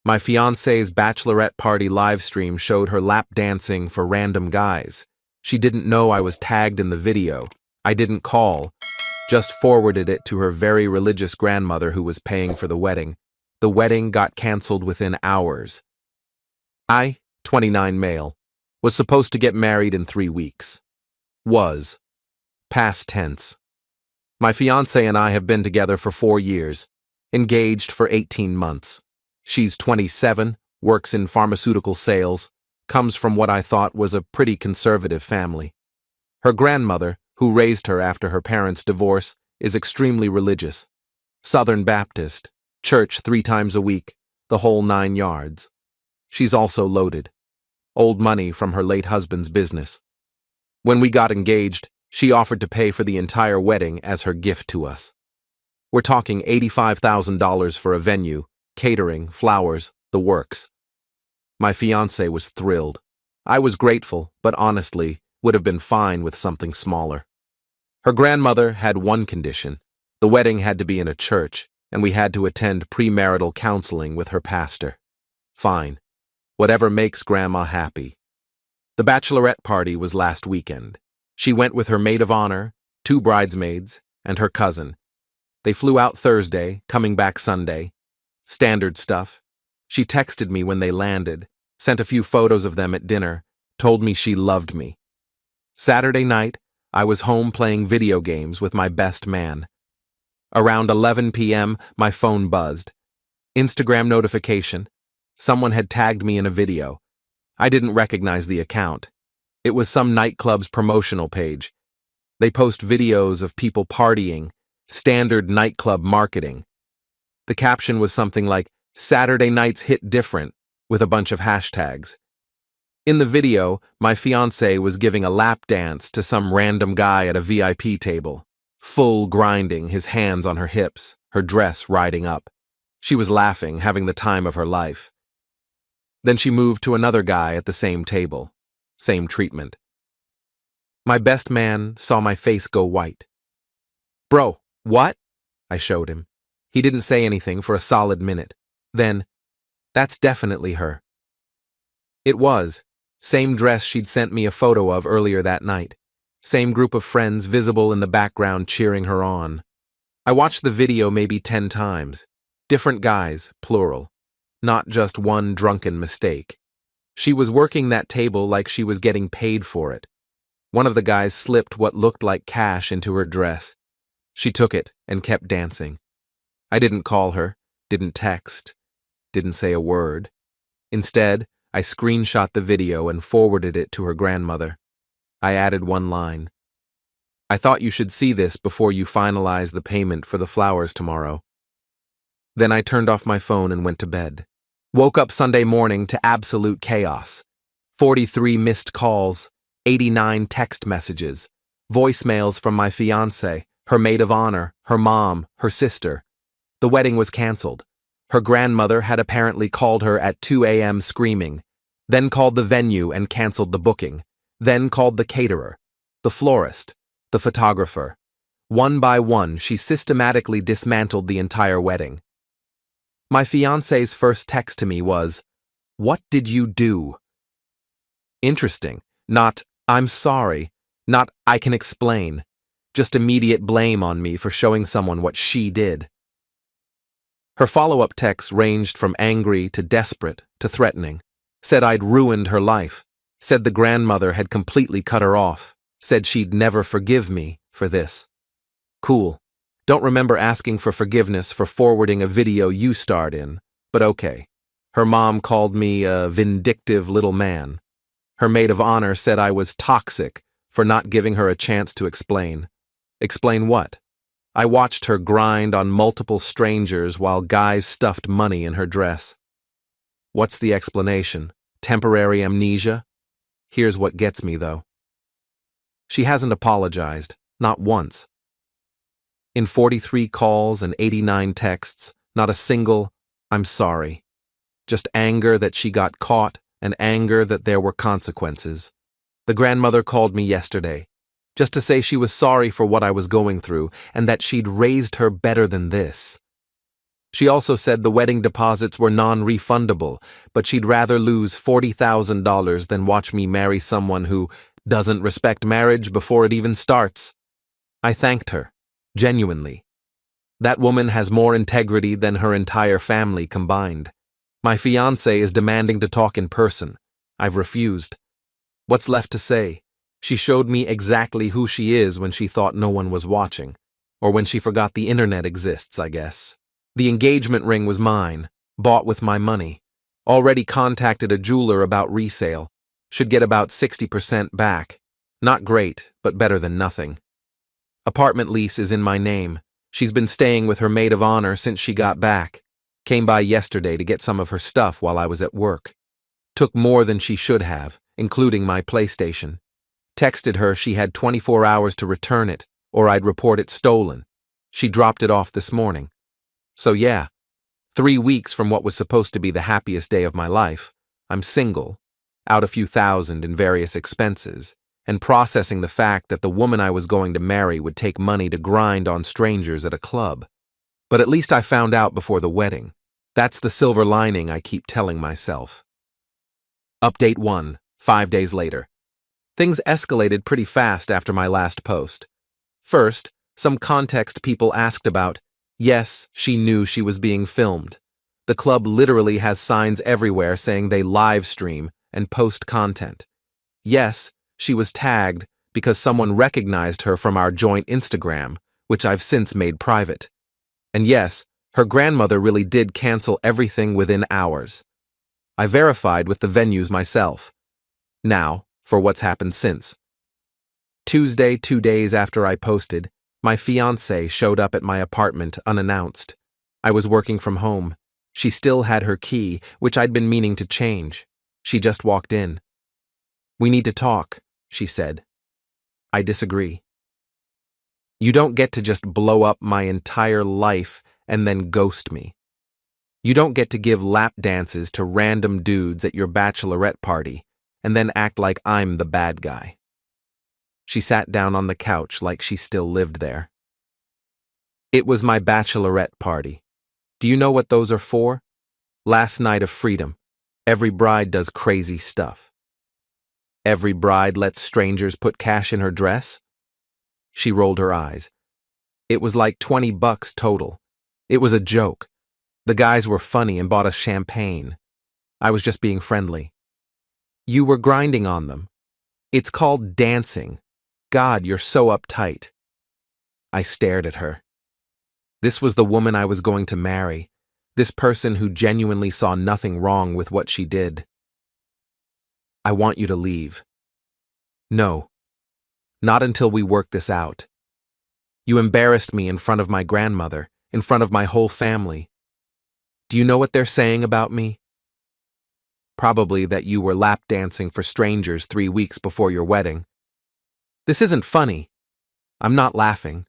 My fiancée's bachelorette party livestream showed her lap dancing for random guys. She didn't know I was tagged in the video. I didn't call, just forwarded it to her very religious grandmother who was paying for the wedding. The wedding got canceled within hours. I, 29 male, was supposed to get married in 3 weeks. Was. Past tense. My fiancée and I have been together for 4 years, engaged for 18 months. She's 27, works in pharmaceutical sales, comes from what I thought was a pretty conservative family. Her grandmother, who raised her after her parents' divorce, is extremely religious. Southern Baptist, church 3 times a week, the whole 9 yards. She's also loaded. Old money from her late husband's business. When we got engaged, she offered to pay for the entire wedding as her gift to us. We're talking $85,000 for a venue, catering, flowers, the works. My fiancé was thrilled. I was grateful, but honestly, would have been fine with something smaller. Her grandmother had one condition. The wedding had to be in a church, and we had to attend premarital counseling with her pastor. Fine. Whatever makes Grandma happy. The bachelorette party was last weekend. She went with her maid of honor, 2 bridesmaids, and her cousin. They flew out Thursday, coming back Sunday. Standard stuff. She texted me when they landed, sent a few photos of them at dinner, told me she loved me. Saturday night, I was home playing video games with my best man. Around 11 p.m., my phone buzzed. Instagram notification. Someone had tagged me in a video. I didn't recognize the account. It was some nightclub's promotional page. They post videos of people partying, standard nightclub marketing. The caption was something like, "Saturday nights hit different," with a bunch of hashtags. In the video, my fiancé was giving a lap dance to some random guy at a VIP table, full grinding, his hands on her hips, her dress riding up. She was laughing, having the time of her life. Then she moved to another guy at the same table. Same treatment. My best man saw my face go white. "Bro, what?" I showed him. He didn't say anything for a solid minute. Then, "That's definitely her." It was. Same dress she'd sent me a photo of earlier that night. Same group of friends visible in the background cheering her on. I watched the video maybe 10 times. Different guys, plural. Not just one drunken mistake. She was working that table like she was getting paid for it. One of the guys slipped what looked like cash into her dress. She took it and kept dancing. I didn't call her, didn't text, didn't say a word. Instead, I screenshot the video and forwarded it to her grandmother. I added one line. "I thought you should see this before you finalize the payment for the flowers tomorrow." Then I turned off my phone and went to bed. Woke up Sunday morning to absolute chaos. 43 missed calls, 89 text messages, voicemails from my fiancé, her maid of honor, her mom, her sister. The wedding was canceled. Her grandmother had apparently called her at 2 a.m. screaming, then called the venue and canceled the booking, then called the caterer, the florist, the photographer. One by one, she systematically dismantled the entire wedding. My fiancé's first text to me was, "What did you do?" Interesting. Not, "I'm sorry," not, "I can explain." Just immediate blame on me for showing someone what she did. Her follow-up texts ranged from angry to desperate to threatening. Said I'd ruined her life. Said the grandmother had completely cut her off. Said she'd never forgive me for this. Cool. Don't remember asking for forgiveness for forwarding a video you starred in, but okay. Her mom called me a vindictive little man. Her maid of honor said I was toxic for not giving her a chance to explain. Explain what? I watched her grind on multiple strangers while guys stuffed money in her dress. What's the explanation? Temporary amnesia? Here's what gets me, though. She hasn't apologized, not once. In 43 calls and 89 texts, not a single, "I'm sorry." Just anger that she got caught and anger that there were consequences. The grandmother called me yesterday, just to say she was sorry for what I was going through and that she'd raised her better than this. She also said the wedding deposits were non-refundable, but she'd rather lose $40,000 than watch me marry someone who doesn't respect marriage before it even starts. I thanked her, genuinely. That woman has more integrity than her entire family combined. My fiancé is demanding to talk in person. I've refused. What's left to say? She showed me exactly who she is when she thought no one was watching. Or when she forgot the internet exists, I guess. The engagement ring was mine, bought with my money. Already contacted a jeweler about resale. Should get about 60% back. Not great, but better than nothing. Apartment lease is in my name. She's been staying with her maid of honor since she got back. Came by yesterday to get some of her stuff while I was at work. Took more than she should have, including my PlayStation. Texted her she had 24 hours to return it, or I'd report it stolen. She dropped it off this morning. So yeah, 3 weeks from what was supposed to be the happiest day of my life, I'm single, out a few thousand in various expenses, and processing the fact that the woman I was going to marry would take money to grind on strangers at a club. But at least I found out before the wedding. That's the silver lining I keep telling myself. Update 1, 5 days later. Things escalated pretty fast after my last post. First, some context people asked about. Yes, she knew she was being filmed. The club literally has signs everywhere saying they live stream and post content. Yes, she was tagged because someone recognized her from our joint Instagram, which I've since made private. And yes, her grandmother really did cancel everything within hours. I verified with the venues myself. Now, for what's happened since. Tuesday, 2 days after I posted, my fiancée showed up at my apartment unannounced. I was working from home. She still had her key, which I'd been meaning to change. She just walked in. "We need to talk," she said. I disagree. You don't get to just blow up my entire life and then ghost me. You don't get to give lap dances to random dudes at your bachelorette party and then act like I'm the bad guy. She sat down on the couch like she still lived there. It was my bachelorette party. Do you know what those are for? Last night of freedom. Every bride does crazy stuff. Every bride lets strangers put cash in her dress? She rolled her eyes. It was like $20 total. It was a joke. The guys were funny and bought us champagne. I was just being friendly. You were grinding on them. It's called dancing. God, you're so uptight. I stared at her. This was the woman I was going to marry. This person who genuinely saw nothing wrong with what she did. I want you to leave. No. Not until we work this out. You embarrassed me in front of my grandmother, in front of my whole family. Do you know what they're saying about me? Probably that you were lap dancing for strangers 3 weeks before your wedding. This isn't funny. I'm not laughing.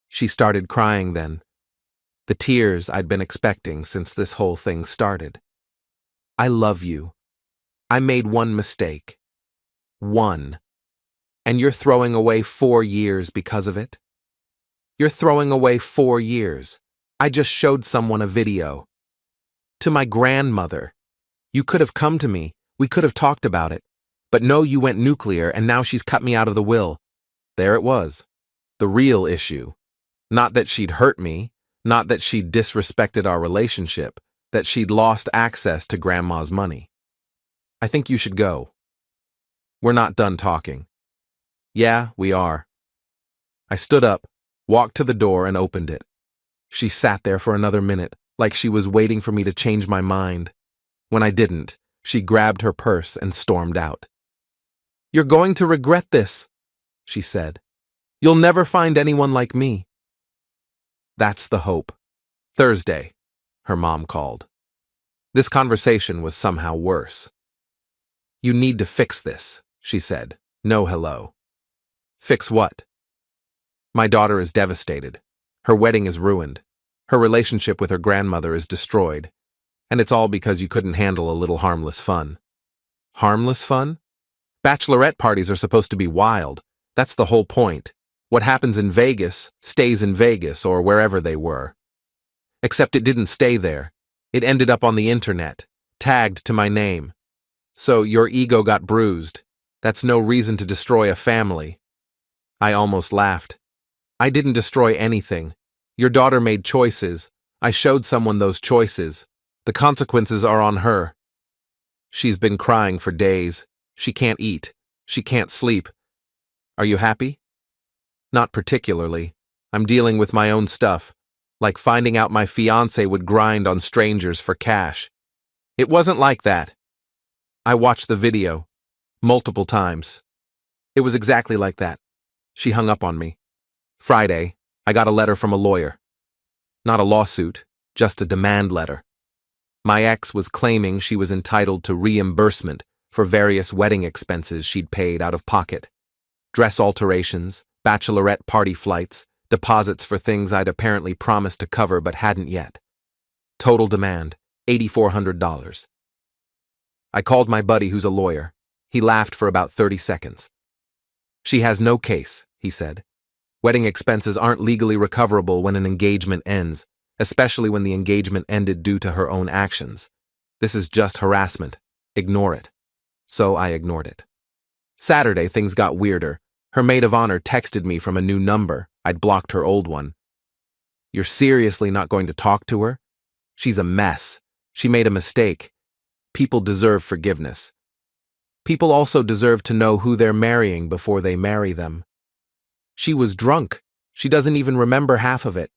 She started crying then. The tears I'd been expecting since this whole thing started. I love you. I made one mistake. One. And you're throwing away 4 years because of it? You're throwing away 4 years. I just showed someone a video. To my grandmother. You could have come to me. We could have talked about it. But no, you went nuclear and now she's cut me out of the will. There it was. The real issue. Not that she'd hurt me. Not that she'd disrespected our relationship. That she'd lost access to Grandma's money. I think you should go. We're not done talking. Yeah, we are. I stood up, walked to the door and opened it. She sat there for another minute, like she was waiting for me to change my mind. When I didn't, she grabbed her purse and stormed out. You're going to regret this, she said. You'll never find anyone like me. That's the hope. Thursday, her mom called. This conversation was somehow worse. You need to fix this, she said. No hello. Fix what? My daughter is devastated. Her wedding is ruined. Her relationship with her grandmother is destroyed. And it's all because you couldn't handle a little harmless fun. Harmless fun? Bachelorette parties are supposed to be wild. That's the whole point. What happens in Vegas stays in Vegas or wherever they were. Except it didn't stay there. It ended up on the internet, tagged to my name. So your ego got bruised. That's no reason to destroy a family. I almost laughed. I didn't destroy anything. Your daughter made choices. I showed someone those choices. The consequences are on her. She's been crying for days. She can't eat. She can't sleep. Are you happy? Not particularly. I'm dealing with my own stuff, like finding out my fiancé would grind on strangers for cash. It wasn't like that. I watched the video multiple times. It was exactly like that. She hung up on me. Friday, I got a letter from a lawyer. Not a lawsuit, just a demand letter. My ex was claiming she was entitled to reimbursement for various wedding expenses she'd paid out of pocket. Dress alterations, bachelorette party flights, deposits for things I'd apparently promised to cover but hadn't yet. Total demand, $8,400. I called my buddy who's a lawyer. He laughed for about 30 seconds. She has no case, he said. Wedding expenses aren't legally recoverable when an engagement ends, especially when the engagement ended due to her own actions. This is just harassment. Ignore it. So I ignored it. Saturday, things got weirder. Her maid of honor texted me from a new number. I'd blocked her old one. You're seriously not going to talk to her? She's a mess. She made a mistake. People deserve forgiveness. People also deserve to know who they're marrying before they marry them. She was drunk. She doesn't even remember half of it.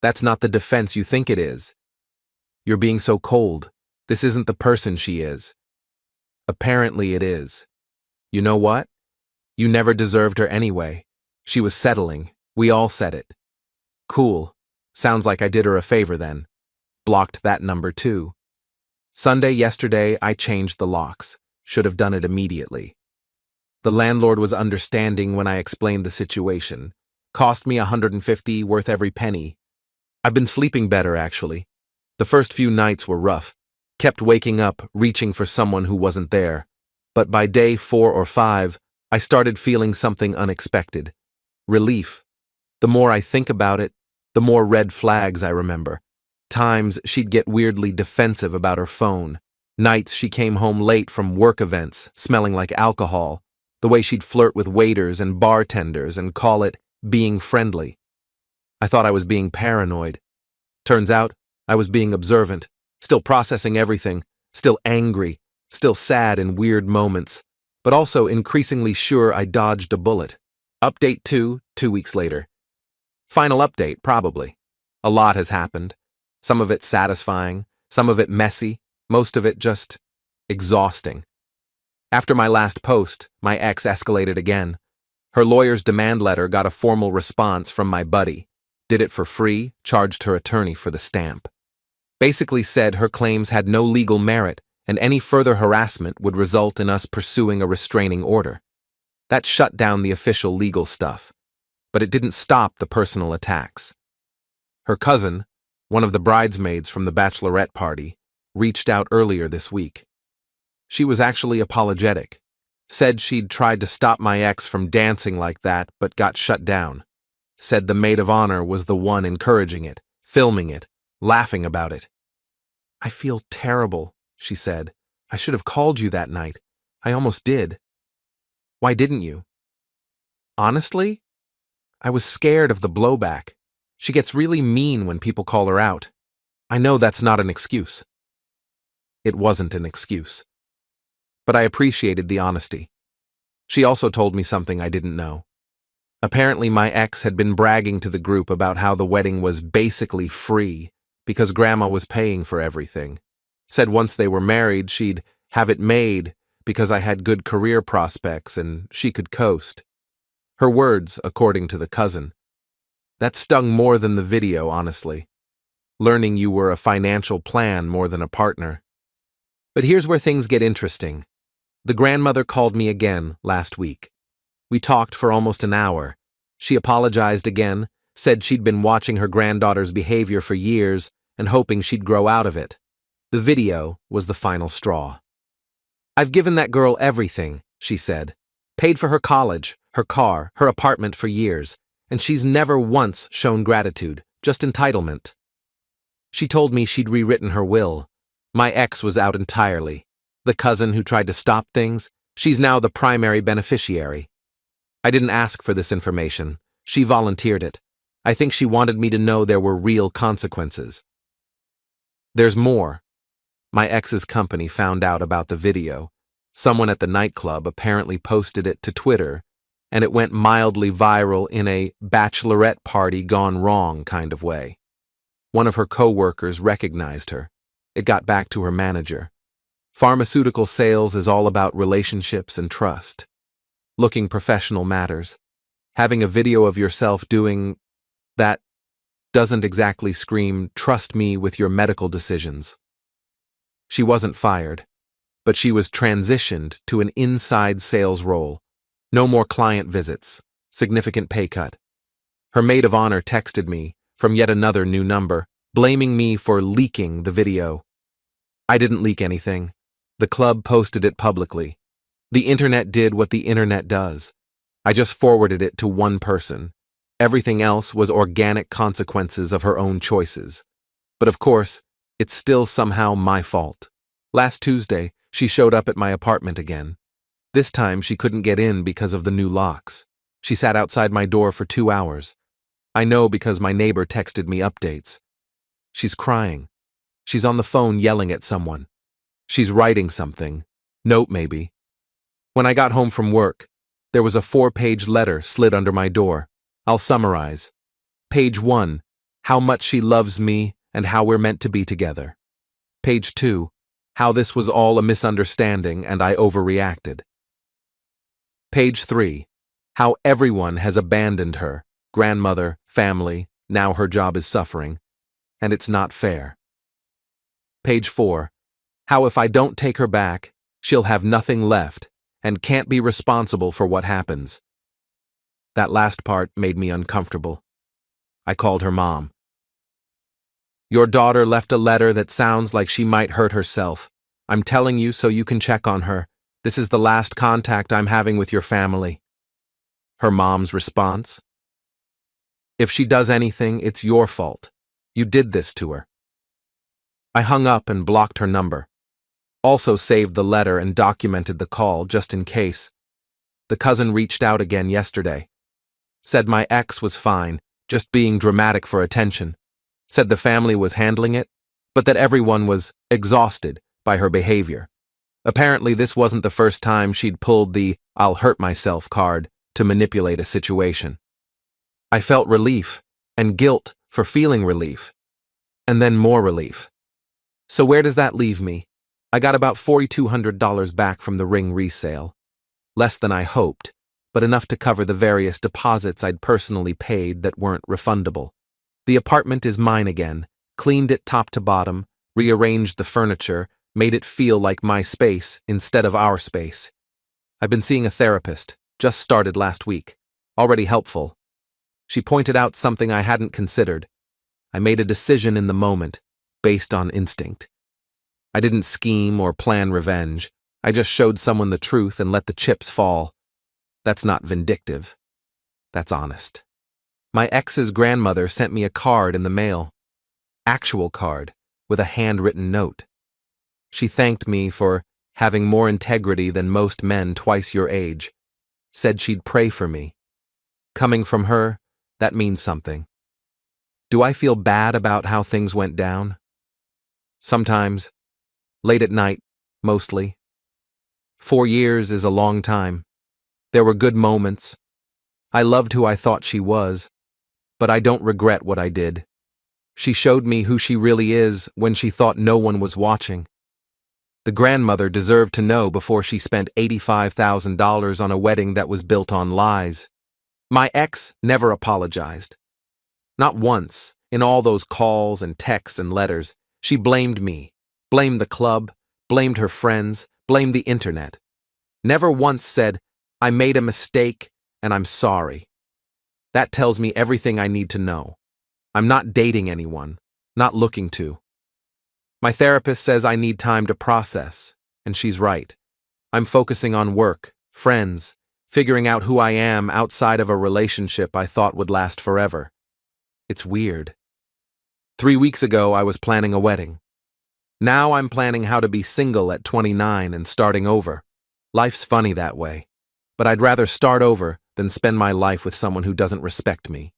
That's not the defense you think it is. You're being so cold. This isn't the person she is. Apparently it is. You know what? You never deserved her anyway. She was settling. We all said it. Cool. Sounds like I did her a favor then. Blocked that number too. Sunday yesterday, I changed the locks. Should have done it immediately. The landlord was understanding when I explained the situation. Cost me $150, worth every penny. I've been sleeping better, actually. The first few nights were rough. Kept waking up, reaching for someone who wasn't there. But by day 4 or 5, I started feeling something unexpected. Relief. The more I think about it, the more red flags I remember. Times she'd get weirdly defensive about her phone. Nights she came home late from work events, smelling like alcohol. The way she'd flirt with waiters and bartenders and call it being friendly. I thought I was being paranoid. Turns out, I was being observant, still processing everything, still angry, still sad in weird moments, but also increasingly sure I dodged a bullet. Update 2 weeks later. Final update, probably. A lot has happened. Some of it satisfying, some of it messy, most of it just exhausting. After my last post, my ex escalated again. Her lawyer's demand letter got a formal response from my buddy. Did it for free, charged her attorney for the stamp. Basically said her claims had no legal merit and any further harassment would result in us pursuing a restraining order. That shut down the official legal stuff, but it didn't stop the personal attacks. Her cousin, one of the bridesmaids from the Bachelorette party, reached out earlier this week. She was actually apologetic, said she'd tried to stop my ex from dancing like that but got shut down. Said the maid of honor was the one encouraging it, filming it, laughing about it. I feel terrible, she said. I should have called you that night. I almost did. Why didn't you? Honestly, I was scared of the blowback. She gets really mean when people call her out. I know that's not an excuse. It wasn't an excuse. But I appreciated the honesty. She also told me something I didn't know. Apparently my ex had been bragging to the group about how the wedding was basically free because Grandma was paying for everything. Said once they were married, she'd have it made because I had good career prospects and she could coast. Her words, according to the cousin. That stung more than the video, honestly. Learning you were a financial plan more than a partner. But here's where things get interesting. The grandmother called me again last week. We talked for almost an hour. She apologized again, said she'd been watching her granddaughter's behavior for years and hoping she'd grow out of it. The video was the final straw. I've given that girl everything, she said. Paid for her college, her car, her apartment for years, and she's never once shown gratitude, just entitlement. She told me she'd rewritten her will. My ex was out entirely. The cousin who tried to stop things, she's now the primary beneficiary. I didn't ask for this information. She volunteered it. I think she wanted me to know there were real consequences. There's more. My ex's company found out about the video. Someone at the nightclub apparently posted it to Twitter, and it went mildly viral in a bachelorette party gone wrong kind of way. One of her co-workers recognized her. It got back to her manager. Pharmaceutical sales is all about relationships and trust. Looking professional matters. Having a video of yourself doing that doesn't exactly scream, "Trust me with your medical decisions." She wasn't fired, but she was transitioned to an inside sales role. No more client visits, significant pay cut. Her maid of honor texted me from yet another new number, blaming me for leaking the video. I didn't leak anything. The club posted it publicly. The internet did what the internet does. I just forwarded it to one person. Everything else was organic consequences of her own choices. But of course, it's still somehow my fault. Last Tuesday, she showed up at my apartment again. This time she couldn't get in because of the new locks. She sat outside my door for 2 hours. I know because my neighbor texted me updates. She's crying. She's on the phone yelling at someone. She's writing something. Note maybe. When I got home from work, there was a 4-page letter slid under my door. I'll summarize. Page 1, how much she loves me and how we're meant to be together. Page 2, how this was all a misunderstanding and I overreacted. Page 3, how everyone has abandoned her, grandmother, family, now her job is suffering, and it's not fair. Page 4, how if I don't take her back, she'll have nothing left and can't be responsible for what happens. That last part made me uncomfortable. I called her mom. Your daughter left a letter that sounds like she might hurt herself. I'm telling you so you can check on her. This is the last contact I'm having with your family. Her mom's response? If she does anything, it's your fault. You did this to her. I hung up and blocked her number. Also saved the letter and documented the call just in case. The cousin reached out again yesterday. Said my ex was fine, just being dramatic for attention. Said the family was handling it, but that everyone was exhausted by her behavior. Apparently this wasn't the first time she'd pulled the "I'll hurt myself" card to manipulate a situation. I felt relief and guilt for feeling relief, and then more relief. So where does that leave me? I got about $4,200 back from the ring resale. Less than I hoped, but enough to cover the various deposits I'd personally paid that weren't refundable. The apartment is mine again, cleaned it top to bottom, rearranged the furniture, made it feel like my space instead of our space. I've been seeing a therapist, just started last week, already helpful. She pointed out something I hadn't considered. I made a decision in the moment, based on instinct. I didn't scheme or plan revenge. I just showed someone the truth and let the chips fall. That's not vindictive. That's honest. My ex's grandmother sent me a card in the mail. Actual card, with a handwritten note. She thanked me for having more integrity than most men twice your age. Said she'd pray for me. Coming from her, that means something. Do I feel bad about how things went down? Sometimes. Late at night, mostly. 4 years is a long time. There were good moments. I loved who I thought she was, but I don't regret what I did. She showed me who she really is when she thought no one was watching. The grandmother deserved to know before she spent $85,000 on a wedding that was built on lies. My ex never apologized. Not once, in all those calls and texts and letters, she blamed me, blamed the club, blamed her friends, blamed the internet. Never once said, I made a mistake and I'm sorry. That tells me everything I need to know. I'm not dating anyone, not looking to. My therapist says I need time to process, and she's right. I'm focusing on work, friends, figuring out who I am outside of a relationship I thought would last forever. It's weird. 3 weeks ago, I was planning a wedding. Now I'm planning how to be single at 29 and starting over. Life's funny that way. But I'd rather start over than spend my life with someone who doesn't respect me.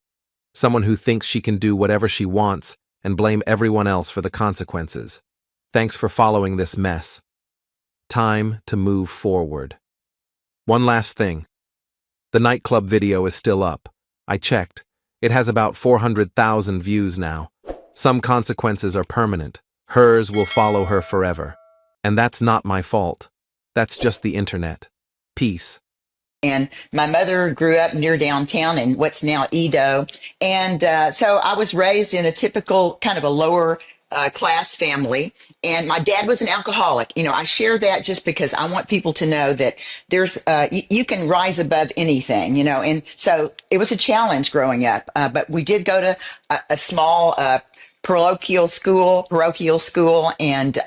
Someone who thinks she can do whatever she wants and blame everyone else for the consequences. Thanks for following this mess. Time to move forward. One last thing. The nightclub video is still up. I checked. It has about 400,000 views now. Some consequences are permanent. Hers will follow her forever. And that's not my fault. That's just the internet. Peace. And my mother grew up near downtown in what's now Edo. And so I was raised in a typical kind of a lower class family. And my dad was an alcoholic. You know, I share that just because I want people to know that there's, you can rise above anything, you know. And so it was a challenge growing up. But we did go to a small parochial school, and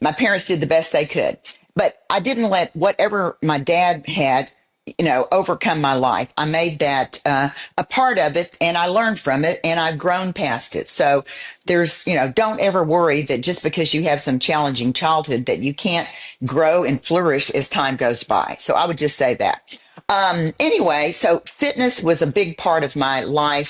my parents did the best they could. But I didn't let whatever my dad had, you know, overcome my life. I made that a part of it, and I learned from it, and I've grown past it. So there's, you know, don't ever worry that just because you have some challenging childhood that you can't grow and flourish as time goes by. So I would just say that. Anyway, so fitness was a big part of my life